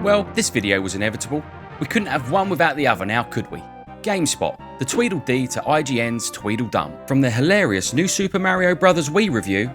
Well, this video was inevitable. We couldn't have one without the other now, could we? Gamespot, the Tweedledee to IGN's Tweedledum. From their hilarious New Super Mario Bros. Wii review.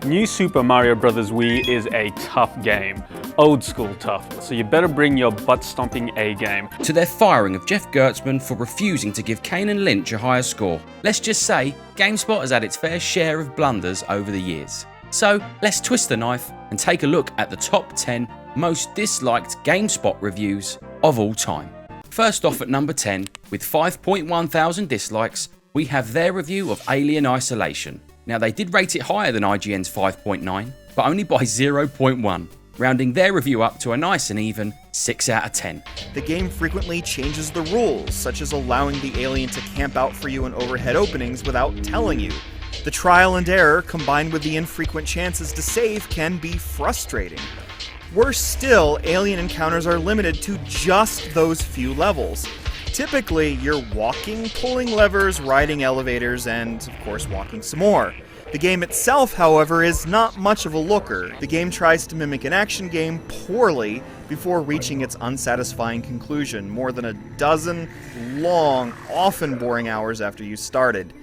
New Super Mario Bros. Wii is a tough game. Old school tough, so you better bring your butt-stomping A-game. To their firing of Jeff Gertzman for refusing to give Kane and Lynch a higher score. Let's just say, GameSpot has had its fair share of blunders over the years. So, let's twist the knife and take a look at the top 10 most disliked GameSpot reviews of all time. First off at number 10, with 5.1 thousand dislikes, we have their review of Alien Isolation. Now they did rate it higher than IGN's 5.9, but only by 0.1, rounding their review up to a nice and even 6 out of 10. The game frequently changes the rules, such as allowing the alien to camp out for you in overhead openings without telling you. The trial and error, combined with the infrequent chances to save, can be frustrating. Worse still, alien encounters are limited to just those few levels. Typically, you're walking, pulling levers, riding elevators, and, of course, walking some more. The game itself, however, is not much of a looker. The game tries to mimic an action game poorly before reaching its unsatisfying conclusion, more than a dozen long, often boring hours after you started.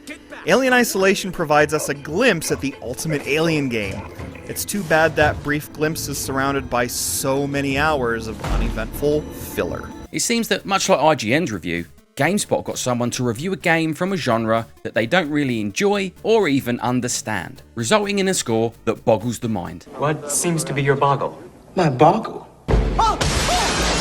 Alien Isolation provides us a glimpse at the ultimate alien game. It's too bad that brief glimpse is surrounded by so many hours of uneventful filler. It seems that, much like IGN's review, GameSpot got someone to review a game from a genre that they don't really enjoy or even understand, resulting in a score that boggles the mind. What seems to be your boggle? My boggle?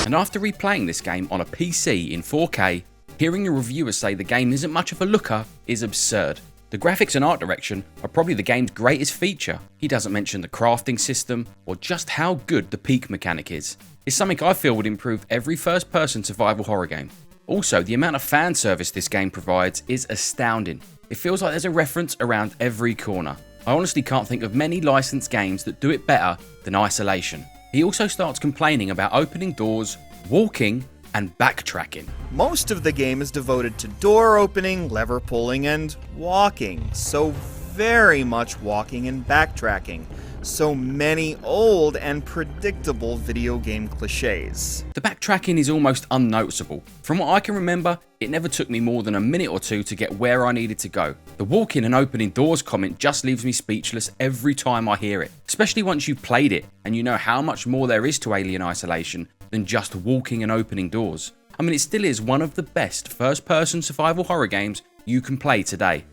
And after replaying this game on a PC in 4K, hearing a reviewer say the game isn't much of a looker is absurd. The graphics and art direction are probably the game's greatest feature. He doesn't mention the crafting system or just how good the peek mechanic is. It's something I feel would improve every first-person survival horror game. Also, the amount of fan service this game provides is astounding. It feels like there's a reference around every corner. I honestly can't think of many licensed games that do it better than Isolation. He also starts complaining about opening doors, walking, and backtracking. Most of the game is devoted to door opening, lever pulling, and walking. So very much walking and backtracking. So many old and predictable video game cliches. The backtracking is almost unnoticeable. From what I can remember, it never took me more than a minute or two to get where I needed to go. The walking and opening doors comment just leaves me speechless every time I hear it, especially once you've played it and you know how much more there is to Alien Isolation than just walking and opening doors. I mean, it still is one of the best first-person survival horror games you can play today.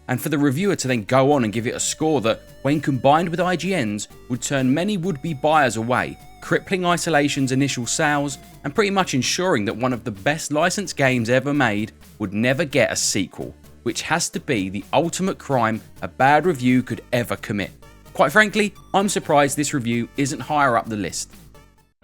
And for the reviewer to then go on and give it a score that, when combined with IGN's, would turn many would-be buyers away, crippling Isolation's initial sales, and pretty much ensuring that one of the best licensed games ever made would never get a sequel, which has to be the ultimate crime a bad review could ever commit. Quite frankly, I'm surprised this review isn't higher up the list.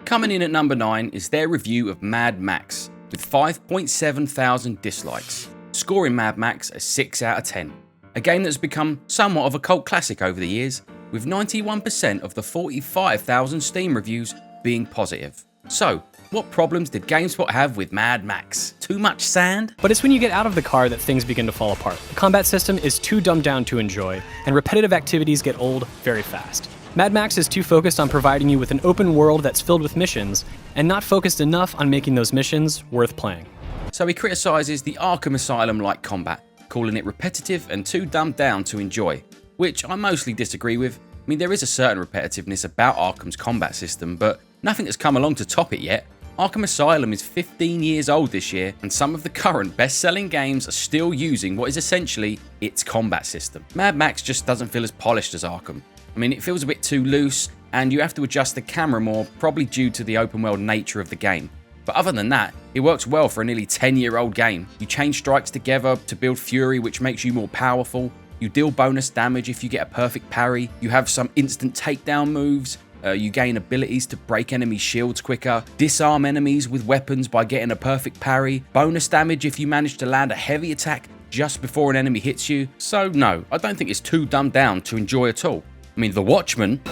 Coming in at number 9 is their review of Mad Max, with 5.7 thousand dislikes, scoring Mad Max a 6 out of 10. A game that's become somewhat of a cult classic over the years, with 91% of the 45,000 Steam reviews being positive. So, what problems did GameSpot have with Mad Max? Too much sand? But it's when you get out of the car that things begin to fall apart. The combat system is too dumbed down to enjoy, and repetitive activities get old very fast. Mad Max is too focused on providing you with an open world that's filled with missions, and not focused enough on making those missions worth playing. So he criticises the Arkham Asylum-like combat, calling it repetitive and too dumbed down to enjoy, which I mostly disagree with. I mean, there is a certain repetitiveness about Arkham's combat system, but nothing has come along to top it yet. Arkham Asylum is 15 years old this year, and some of the current best-selling games are still using what is essentially its combat system. Mad Max just doesn't feel as polished as Arkham. I mean, it feels a bit too loose, and you have to adjust the camera more, probably due to the open world nature of the game. But other than that, it works well for a nearly 10-year-old game. You chain strikes together to build fury, which makes you more powerful. You deal bonus damage if you get a perfect parry. You have some instant takedown moves. You gain abilities to break enemy shields quicker, disarm enemies with weapons by getting a perfect parry, bonus damage if you manage to land a heavy attack just before an enemy hits you. So no, I don't think it's too dumbed down to enjoy at all. I mean, The Watchmen...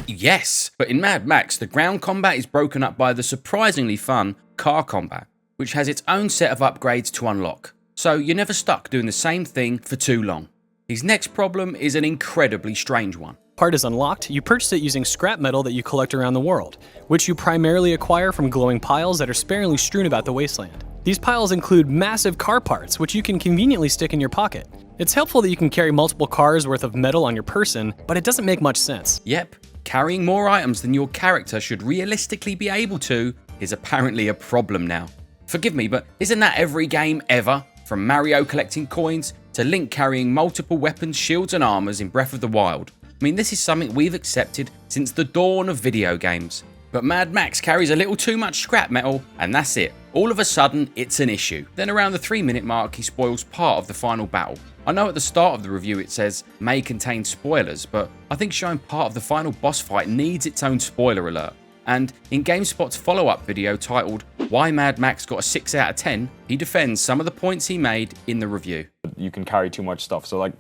Yes, but in Mad Max, the ground combat is broken up by the surprisingly fun car combat, which has its own set of upgrades to unlock. So you're never stuck doing the same thing for too long. His next problem is an incredibly strange one. Part is unlocked, you purchase it using scrap metal that you collect around the world, which you primarily acquire from glowing piles that are sparingly strewn about the wasteland. These piles include massive car parts, which you can conveniently stick in your pocket. It's helpful that you can carry multiple cars worth of metal on your person, but it doesn't make much sense. Yep, carrying more items than your character should realistically be able to is apparently a problem now. Forgive me, but isn't that every game ever? From Mario collecting coins to Link carrying multiple weapons, shields and armors in Breath of the Wild. I mean, this is something we've accepted since the dawn of video games. But Mad Max carries a little too much scrap metal, and that's it. All of a sudden, it's an issue. Then around the 3-minute mark, he spoils part of the final battle. I know at the start of the review it says, may contain spoilers, but I think showing part of the final boss fight needs its own spoiler alert. And in Gamespot's follow-up video titled, Why Mad Max Got a 6 out of 10, he defends some of the points he made in the review. You can carry too much stuff, so Right.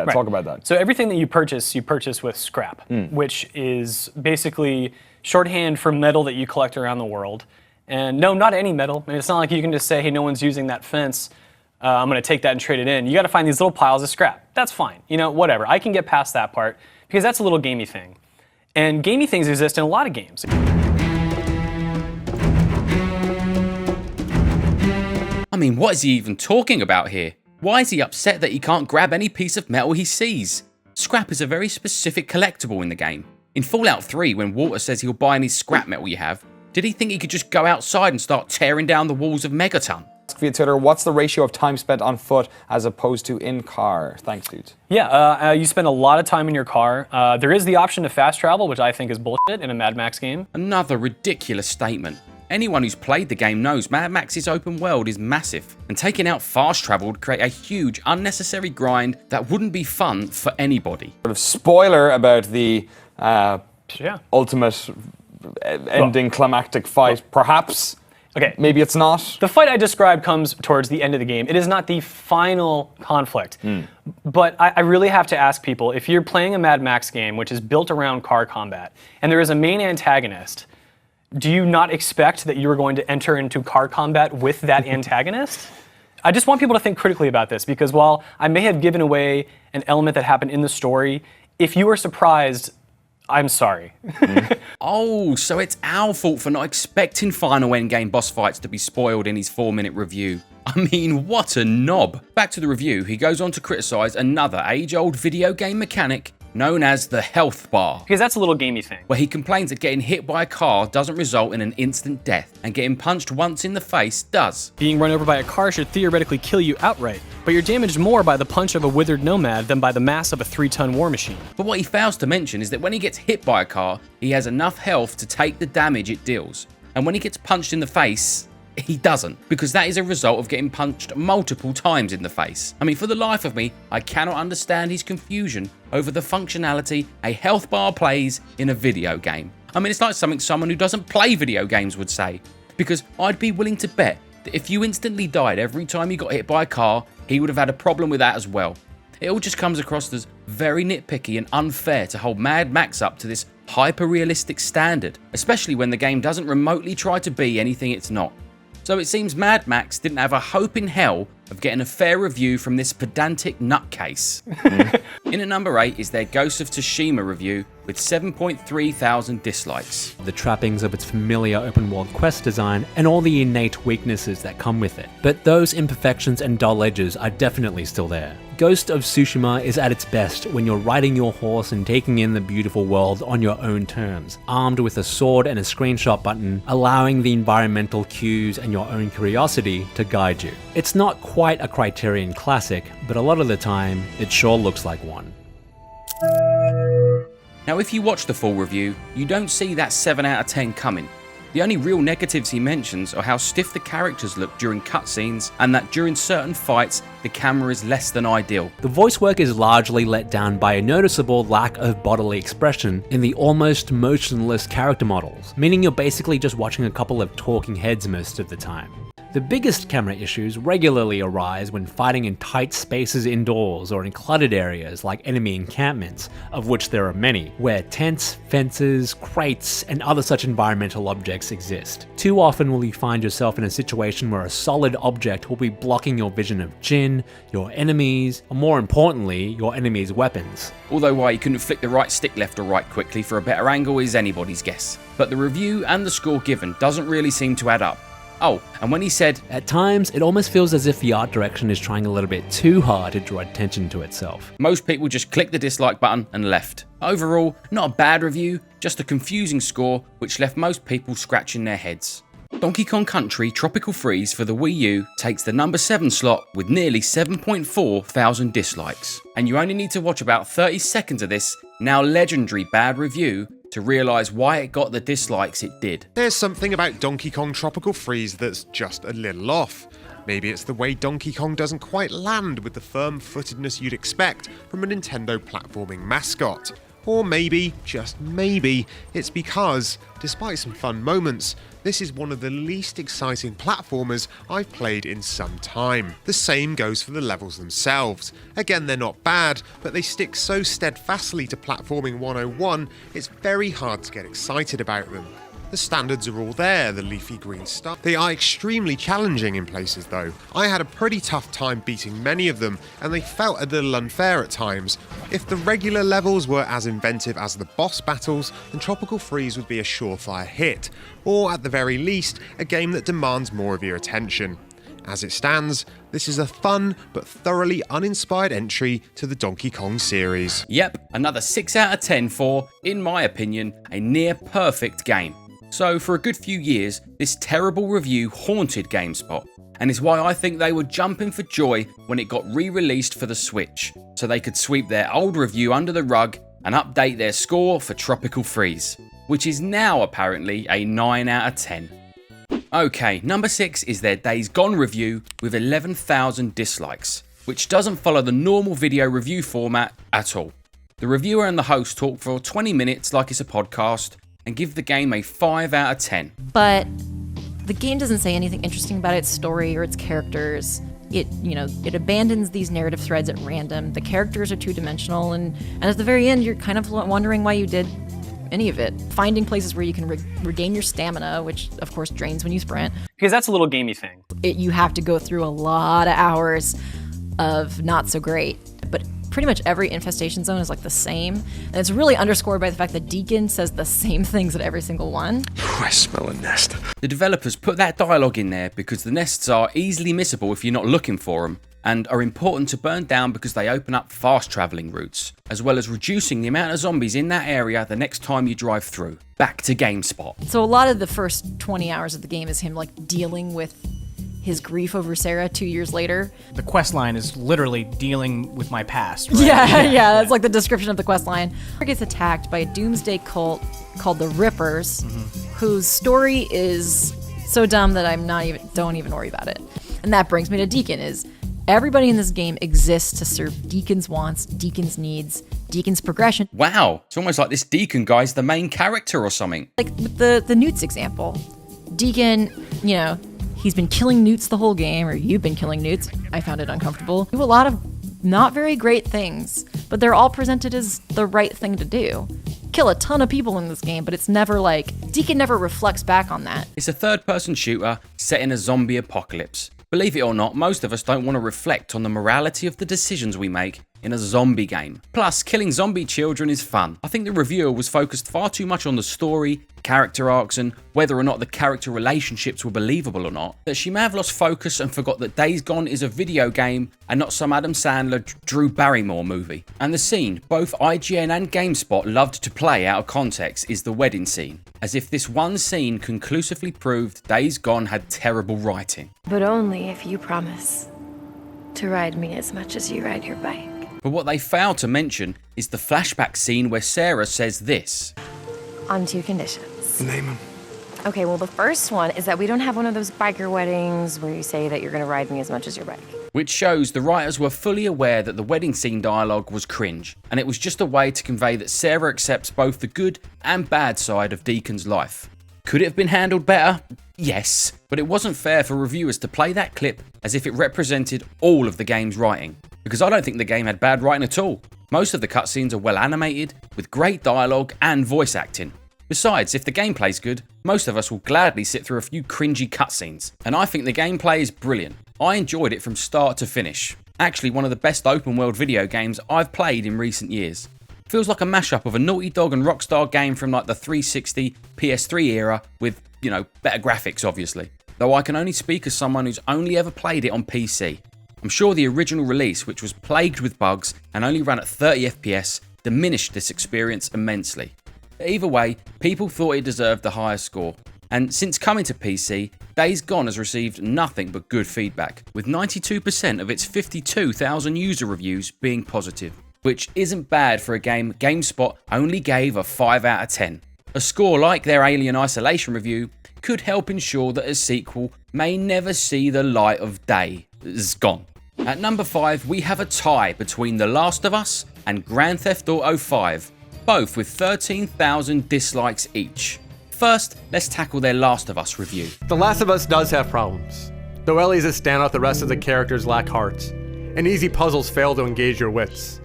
talk about that. So everything that you purchase with scrap, which is basically shorthand for metal that you collect around the world. And no, not any metal. I mean, it's not like you can just say, hey, no one's using that fence. I'm going to take that and trade it in. You got to find these little piles of scrap. That's fine. You know, whatever. I can get past that part because that's a little gamey thing. And gamey things exist in a lot of games. I mean, what is he even talking about here? Why is he upset that he can't grab any piece of metal he sees? Scrap is a very specific collectible in the game. In Fallout 3, when Walter says he'll buy any scrap metal you have, did he think he could just go outside and start tearing down the walls of Megaton? Via Twitter, what's the ratio of time spent on foot as opposed to in car? Thanks, dudes. Yeah, you spend a lot of time in your car. There is the option to fast travel, which I think is bullshit in a Mad Max game. Another ridiculous statement. Anyone who's played the game knows Mad Max's open world is massive, and taking out fast travel would create a huge, unnecessary grind that wouldn't be fun for anybody. Sort of spoiler about the ultimate ending climactic fight, perhaps. Okay. Maybe it's not. The fight I described comes towards the end of the game. It is not the final conflict. But I really have to ask people, if you're playing a Mad Max game, which is built around car combat, and there is a main antagonist, do you not expect that you are going to enter into car combat with that antagonist? I just want people to think critically about this, because while I may have given away an element that happened in the story, if you were surprised, I'm sorry. Oh, so it's our fault for not expecting final endgame boss fights to be spoiled in his 4-minute review. I mean, what a knob. Back to the review, he goes on to criticise another age-old video game mechanic known as the health bar. Because that's a little gamey thing. Where he complains that getting hit by a car doesn't result in an instant death, and getting punched once in the face does. Being run over by a car should theoretically kill you outright, but you're damaged more by the punch of a withered nomad than by the mass of a 3-ton war machine. But what he fails to mention is that when he gets hit by a car, he has enough health to take the damage it deals. And when he gets punched in the face, he doesn't, because that is a result of getting punched multiple times in the face. I mean, for the life of me, I cannot understand his confusion over the functionality a health bar plays in a video game. I mean, it's like something someone who doesn't play video games would say, because I'd be willing to bet that if you instantly died every time you got hit by a car, he would have had a problem with that as well. It all just comes across as very nitpicky and unfair to hold Mad Max up to this hyper-realistic standard, especially when the game doesn't remotely try to be anything it's not. So it seems Mad Max didn't have a hope in hell of getting a fair review from this pedantic nutcase. In at number 8 is their Ghost of Tsushima review with 7.3 thousand dislikes. The trappings of its familiar open-world quest design and all the innate weaknesses that come with it. But those imperfections and dull edges are definitely still there. Ghost of Tsushima is at its best when you're riding your horse and taking in the beautiful world on your own terms, armed with a sword and a screenshot button, allowing the environmental cues and your own curiosity to guide you. It's not quite a Criterion classic, but a lot of the time, it sure looks like one. Now if you watch the full review, you don't see that 7 out of 10 coming. The only real negatives he mentions are how stiff the characters look during cutscenes, and that during certain fights, the camera is less than ideal. The voice work is largely let down by a noticeable lack of bodily expression in the almost motionless character models, meaning you're basically just watching a couple of talking heads most of the time. The biggest camera issues regularly arise when fighting in tight spaces indoors or in cluttered areas like enemy encampments, of which there are many, where tents, fences, crates, and other such environmental objects exist. Too often will you find yourself in a situation where a solid object will be blocking your vision of Jin, your enemies, or more importantly, your enemies' weapons. Although why he couldn't flick the right stick left or right quickly for a better angle is anybody's guess. But the review and the score given doesn't really seem to add up. Oh, and when he said, At times, it almost feels as if the art direction is trying a little bit too hard to draw attention to itself. most people just clicked the dislike button and left. Overall, not a bad review, just a confusing score which left most people scratching their heads. Donkey Kong Country Tropical Freeze for the Wii U takes the number 7 slot with nearly 7.4 thousand dislikes. And you only need to watch about 30 seconds of this now legendary bad review to realise why it got the dislikes it did. There's something about Donkey Kong Tropical Freeze that's just a little off. Maybe it's the way Donkey Kong doesn't quite land with the firm-footedness you'd expect from a Nintendo platforming mascot. Or maybe, just maybe, it's because, despite some fun moments, this is one of the least exciting platformers I've played in some time. The same goes for the levels themselves. Again, they're not bad, but they stick so steadfastly to Platforming 101, it's very hard to get excited about them. The standards are all there, the leafy green stuff. They are extremely challenging in places though. I had a pretty tough time beating many of them, and they felt a little unfair at times. If the regular levels were as inventive as the boss battles, then Tropical Freeze would be a surefire hit, or at the very least, a game that demands more of your attention. As it stands, this is a fun but thoroughly uninspired entry to the Donkey Kong series. Yep, another 6 out of 10 for, in my opinion, a near perfect game. So for a good few years, this terrible review haunted Gamespot, and is why I think they were jumping for joy when it got re-released for the Switch, so they could sweep their old review under the rug and update their score for Tropical Freeze, which is now apparently a 9 out of 10. Okay, number 6 is their Days Gone review with 11,000 dislikes, which doesn't follow the normal video review format at all. The reviewer and the host talk for 20 minutes like it's a podcast, and give the game a 5 out of 10. But the game doesn't say anything interesting about its story or its characters. It abandons these narrative threads at random. The characters are two-dimensional, and at the very end, you're kind of wondering why you did any of it. Finding places where you can regain your stamina, which of course drains when you sprint. Because that's a little gamey thing. You have to go through a lot of hours of not so great. But pretty much every infestation zone is like the same. And it's really underscored by the fact that Deacon says the same things at every single one. I smell a nest. The developers put that dialogue in there because the nests are easily missable if you're not looking for them, and are important to burn down because they open up fast travelling routes, as well as reducing the amount of zombies in that area the next time you drive through. Back to Gamespot. So a lot of the first 20 hours of the game is him like dealing with his grief over Sarah 2 years later. The quest line is literally dealing with my past, right? Yeah, that's like the description of the quest line. He gets attacked by a doomsday cult called the Rippers, whose story is so dumb that don't even worry about it. And that brings me to Deacon. Is everybody in this game exists to serve Deacon's wants, Deacon's needs, Deacon's progression. Wow, it's almost like this Deacon guy's the main character or something. Like with the Newts example. Deacon, he's been killing newts the whole game, or you've been killing newts. I found it uncomfortable. Do a lot of not very great things, but they're all presented as the right thing to do. Kill a ton of people in this game, but it's never like, Deacon never reflects back on that. It's a third-person shooter set in a zombie apocalypse. Believe it or not, most of us don't want to reflect on the morality of the decisions we make in a zombie game. Plus, killing zombie children is fun. I think the reviewer was focused far too much on the story, character arcs, and whether or not the character relationships were believable or not, that she may have lost focus and forgot that Days Gone is a video game and not some Adam Sandler, Drew Barrymore movie. And the scene both IGN and GameSpot loved to play out of context is the wedding scene, as if this one scene conclusively proved Days Gone had terrible writing. But only if you promise to ride me as much as you ride your bike. But what they fail to mention is the flashback scene where Sarah says this. On 2 conditions. Name them. Okay, well the first one is that we don't have one of those biker weddings where you say that you're going to ride me as much as your bike. Which shows the writers were fully aware that the wedding scene dialogue was cringe, and it was just a way to convey that Sarah accepts both the good and bad side of Deacon's life. Could it have been handled better? Yes, but it wasn't fair for reviewers to play that clip as if it represented all of the game's writing, because I don't think the game had bad writing at all. Most of the cutscenes are well animated, with great dialogue and voice acting. Besides, if the gameplay's good, most of us will gladly sit through a few cringy cutscenes, and I think the gameplay is brilliant. I enjoyed it from start to finish. Actually one of the best open world video games I've played in recent years. Feels like a mashup of a Naughty Dog and Rockstar game from like the 360, PS3 era with, better graphics obviously. Though I can only speak as someone who's only ever played it on PC. I'm sure the original release, which was plagued with bugs and only ran at 30 FPS, diminished this experience immensely. Either way, people thought it deserved the higher score. And since coming to PC, Days Gone has received nothing but good feedback, with 92% of its 52,000 user reviews being positive. Which isn't bad for a game Gamespot only gave a 5 out of 10. A score like their Alien Isolation review could help ensure that a sequel may never see the light of day. It's gone. At number 5, we have a tie between The Last of Us and Grand Theft Auto 5, both with 13,000 dislikes each. First, let's tackle their Last of Us review. The Last of Us does have problems. Though Ellie's a standout, the rest of the characters lack hearts, and easy puzzles fail to engage your wits.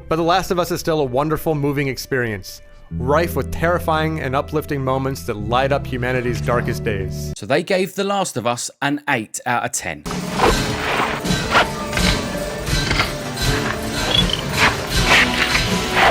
But The Last of Us is still a wonderful, moving experience, rife with terrifying and uplifting moments that light up humanity's darkest days. So they gave The Last of Us an 8 out of 10.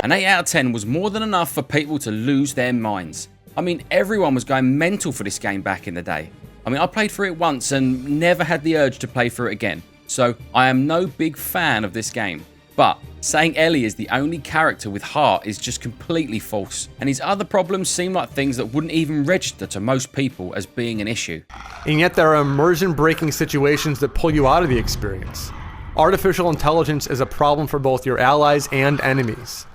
An 8 out of 10 was more than enough for people to lose their minds. I mean, everyone was going mental for this game back in the day. I mean, I played through it once and never had the urge to play through it again. So I am no big fan of this game. But saying Ellie is the only character with heart is just completely false, and his other problems seem like things that wouldn't even register to most people as being an issue. And yet there are immersion-breaking situations that pull you out of the experience. Artificial intelligence is a problem for both your allies and enemies.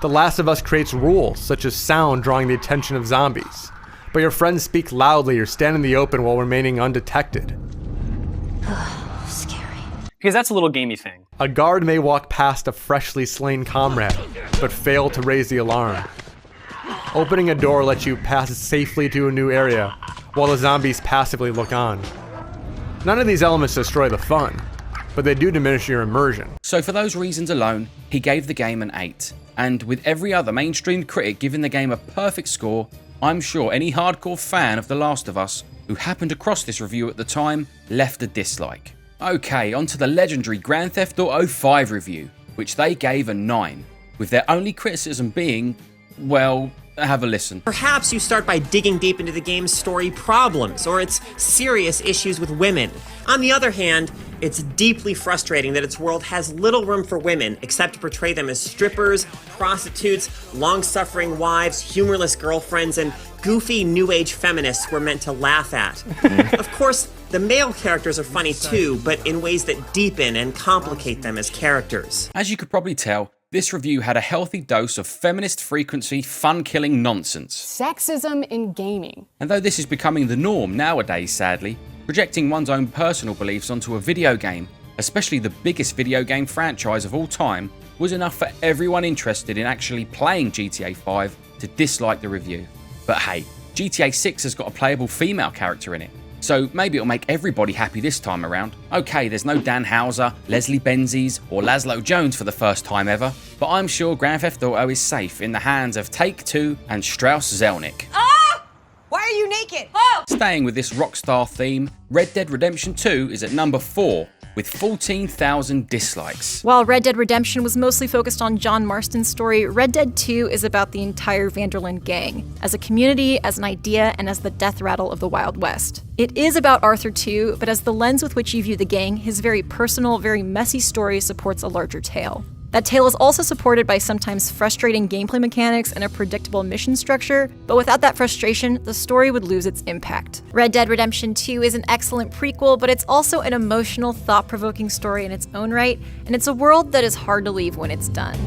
The Last of Us creates rules, such as sound drawing the attention of zombies, but your friends speak loudly or stand in the open while remaining undetected. Because that's a little gamey thing. A guard may walk past a freshly slain comrade, but fail to raise the alarm. Opening a door lets you pass safely to a new area, while the zombies passively look on. None of these elements destroy the fun, but they do diminish your immersion. So for those reasons alone, he gave the game an 8. And with every other mainstream critic giving the game a perfect score, I'm sure any hardcore fan of The Last of Us who happened across this review at the time left a dislike. Okay, on to the legendary Grand Theft Auto 5 review, which they gave a 9, with their only criticism being, well, have a listen. Perhaps you start by digging deep into the game's story problems or its serious issues with women. On the other hand, it's deeply frustrating that its world has little room for women except to portray them as strippers, prostitutes, long-suffering wives, humorless girlfriends, and goofy new age feminists we're meant to laugh at. Of course, the male characters are funny too, but in ways that deepen and complicate them as characters. As you could probably tell, this review had a healthy dose of feminist frequency, fun-killing nonsense. Sexism in gaming. And though this is becoming the norm nowadays, sadly, projecting one's own personal beliefs onto a video game, especially the biggest video game franchise of all time, was enough for everyone interested in actually playing GTA 5 to dislike the review. But hey, GTA 6 has got a playable female character in it, so maybe it'll make everybody happy this time around. Okay, there's no Dan Houser, Leslie Benzies, or Laszlo Jones for the first time ever, but I'm sure Grand Theft Auto is safe in the hands of Take-Two and Strauss Zelnick. Ah! Why are you naked? Oh! Staying with this Rockstar theme, Red Dead Redemption 2 is at number 4, with 14,000 dislikes. While Red Dead Redemption was mostly focused on John Marston's story, Red Dead 2 is about the entire Vanderlyn gang, as a community, as an idea, and as the death rattle of the Wild West. It is about Arthur too, but as the lens with which you view the gang, his very personal, very messy story supports a larger tale. That tale is also supported by sometimes frustrating gameplay mechanics and a predictable mission structure, but without that frustration, the story would lose its impact. Red Dead Redemption 2 is an excellent prequel, but it's also an emotional, thought-provoking story in its own right, and it's a world that is hard to leave when it's done.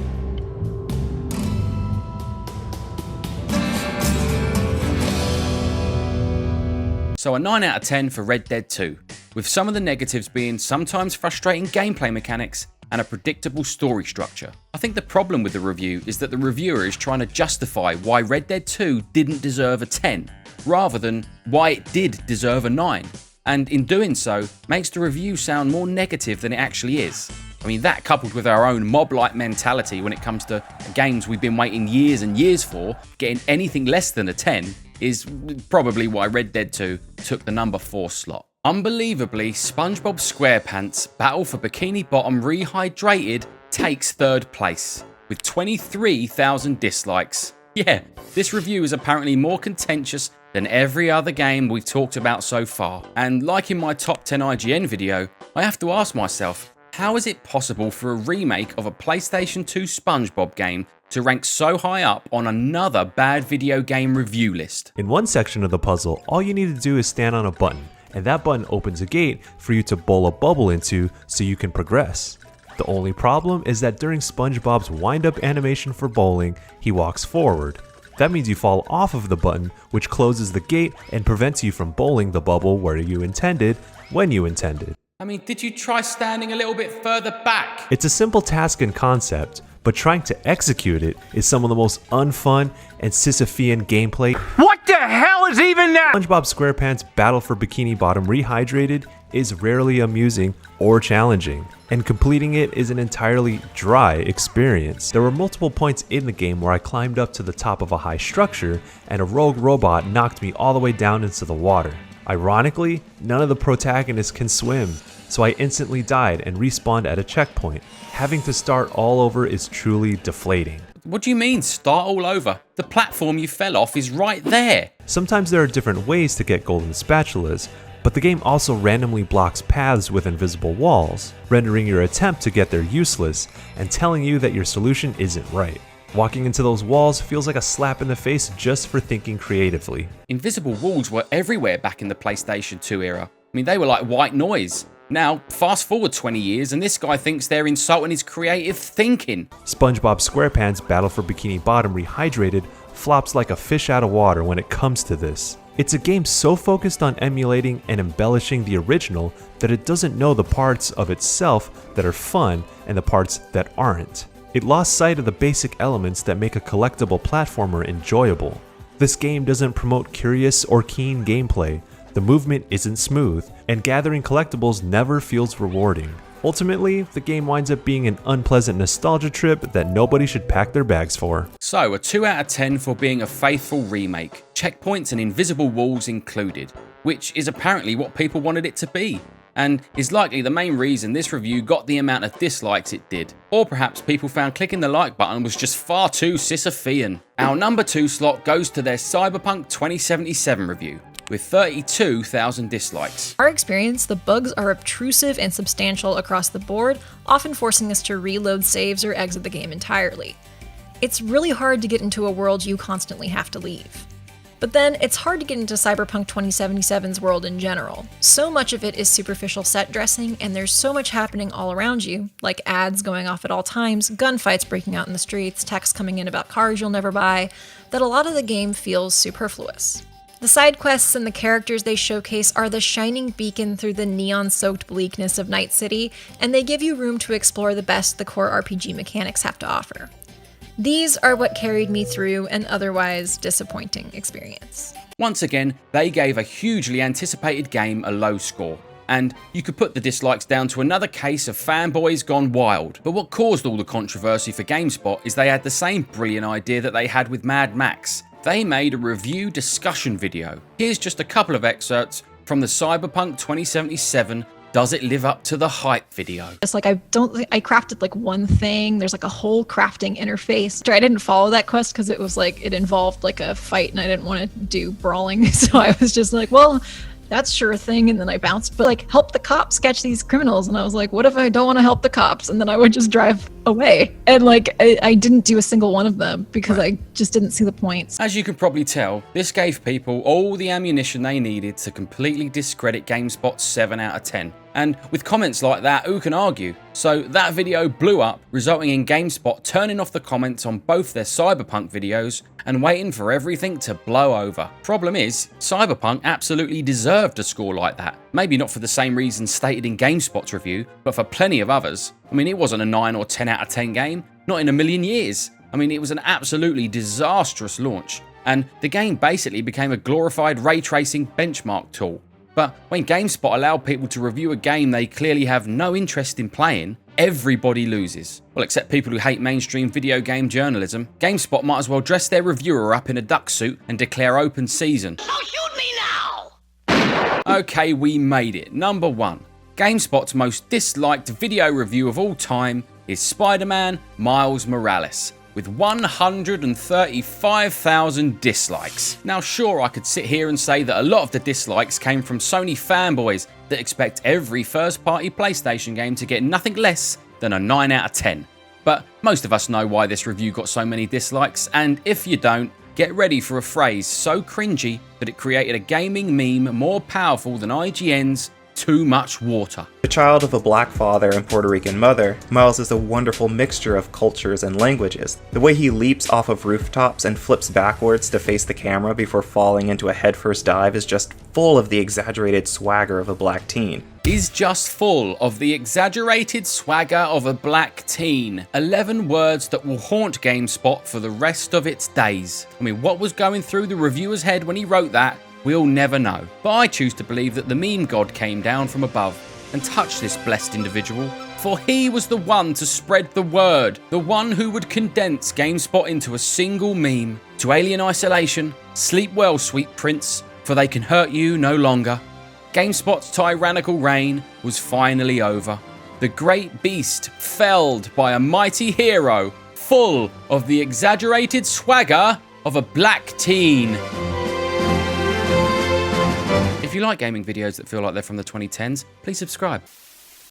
So a 9 out of 10 for Red Dead 2, with some of the negatives being sometimes frustrating gameplay mechanics and a predictable story structure. I think the problem with the review is that the reviewer is trying to justify why Red Dead 2 didn't deserve a 10, rather than why it did deserve a 9. And in doing so, makes the review sound more negative than it actually is. I mean, that coupled with our own mob-like mentality when it comes to games we've been waiting years and years for, getting anything less than a 10 is probably why Red Dead 2 took the number 4 slot. Unbelievably, SpongeBob SquarePants Battle for Bikini Bottom Rehydrated takes 3rd place, with 23,000 dislikes. Yeah, this review is apparently more contentious than every other game we've talked about so far. And like in my top 10 IGN video, I have to ask myself, how is it possible for a remake of a PlayStation 2 SpongeBob game to rank so high up on another bad video game review list? In one section of the puzzle, all you need to do is stand on a button, and that button opens a gate for you to bowl a bubble into so you can progress. The only problem is that during SpongeBob's wind-up animation for bowling, he walks forward. That means you fall off of the button, which closes the gate and prevents you from bowling the bubble where you intended, when you intended. I mean, did you try standing a little bit further back? It's a simple task and concept, but trying to execute it is some of the most unfun and Sisyphean gameplay. What the hell is even that? SpongeBob SquarePants Battle for Bikini Bottom Rehydrated is rarely amusing or challenging, and completing it is an entirely dry experience. There were multiple points in the game where I climbed up to the top of a high structure and a rogue robot knocked me all the way down into the water. Ironically, none of the protagonists can swim, so I instantly died and respawned at a checkpoint. Having to start all over is truly deflating. What do you mean, start all over? The platform you fell off is right there. Sometimes there are different ways to get golden spatulas, but the game also randomly blocks paths with invisible walls, rendering your attempt to get there useless and telling you that your solution isn't right. Walking into those walls feels like a slap in the face just for thinking creatively. Invisible walls were everywhere back in the PlayStation 2 era. I mean, they were like white noise. Now, fast forward 20 years and this guy thinks they're insulting his creative thinking. SpongeBob SquarePants Battle for Bikini Bottom Rehydrated flops like a fish out of water when it comes to this. It's a game so focused on emulating and embellishing the original that it doesn't know the parts of itself that are fun and the parts that aren't. It lost sight of the basic elements that make a collectible platformer enjoyable. This game doesn't promote curious or keen gameplay, the movement isn't smooth, and gathering collectibles never feels rewarding. Ultimately, the game winds up being an unpleasant nostalgia trip that nobody should pack their bags for. So, a 2 out of 10 for being a faithful remake, checkpoints and invisible walls included, which is apparently what people wanted it to be, and is likely the main reason this review got the amount of dislikes it did. Or perhaps people found clicking the like button was just far too Sisyphean. Our number 2 slot goes to their Cyberpunk 2077 review, with 32,000 dislikes. Our experience, the bugs are obtrusive and substantial across the board, often forcing us to reload saves or exit the game entirely. It's really hard to get into a world you constantly have to leave. But then, it's hard to get into Cyberpunk 2077's world in general. So much of it is superficial set dressing, and there's so much happening all around you, like ads going off at all times, gunfights breaking out in the streets, texts coming in about cars you'll never buy, that a lot of the game feels superfluous. The side quests and the characters they showcase are the shining beacon through the neon-soaked bleakness of Night City, and they give you room to explore the best the core RPG mechanics have to offer. These are what carried me through an otherwise disappointing experience. Once again, they gave a hugely anticipated game a low score. And you could put the dislikes down to another case of fanboys gone wild. But what caused all the controversy for GameSpot is they had the same brilliant idea that they had with Mad Max. They made a review discussion video. Here's just a couple of excerpts from the Cyberpunk 2077 Does It Live Up to the Hype video. It's like I crafted like one thing. There's like a whole crafting interface. I didn't follow that quest because it was like it involved like a fight and I didn't want to do brawling. So I was just like, well, that's sure a thing. And then I bounced, but like help the cops catch these criminals. And I was like, what if I don't want to help the cops? And then I would just drive away. And like I didn't do a single one of them because I just didn't see the points. As you can probably tell, this gave people all the ammunition they needed to completely discredit GameSpot's 7 out of 10. And with comments like that, who can argue? So that video blew up, resulting in GameSpot turning off the comments on both their Cyberpunk videos and waiting for everything to blow over. Problem is, Cyberpunk absolutely deserved a score like that. Maybe not for the same reasons stated in GameSpot's review, but for plenty of others. I mean, it wasn't a 9 or 10 out of 10 game, not in a million years. I mean, it was an absolutely disastrous launch. and the game basically became a glorified ray tracing benchmark tool. But when GameSpot allowed people to review a game they clearly have no interest in playing, everybody loses. Well, except people who hate mainstream video game journalism. GameSpot might as well dress their reviewer up in a duck suit and declare open season. Oh, shoot me now! Okay, we made it. Number 1. GameSpot's most disliked video review of all time is Spider-Man Miles Morales, with 135,000 dislikes. Now sure, I could sit here and say that a lot of the dislikes came from Sony fanboys that expect every first-party PlayStation game to get nothing less than a 9 out of 10. But most of us know why this review got so many dislikes, and if you don't, get ready for a phrase so cringy that it created a gaming meme more powerful than IGN's too much water. The child of a black father and Puerto Rican mother, Miles is a wonderful mixture of cultures and languages. The way he leaps off of rooftops and flips backwards to face the camera before falling into a headfirst dive is just full of the exaggerated swagger of a black teen. Is just full of the exaggerated swagger of a black teen. 11 words that will haunt GameSpot for the rest of its days. I mean, what was going through the reviewer's head when he wrote that? We'll never know. But I choose to believe that the meme god came down from above and touched this blessed individual, for he was the one to spread the word, the one who would condense GameSpot into a single meme. To Alien Isolation, sleep well, sweet prince, for they can hurt you no longer. GameSpot's tyrannical reign was finally over. The great beast felled by a mighty hero, full of the exaggerated swagger of a black teen. If you like gaming videos that feel like they're from the 2010s, please subscribe.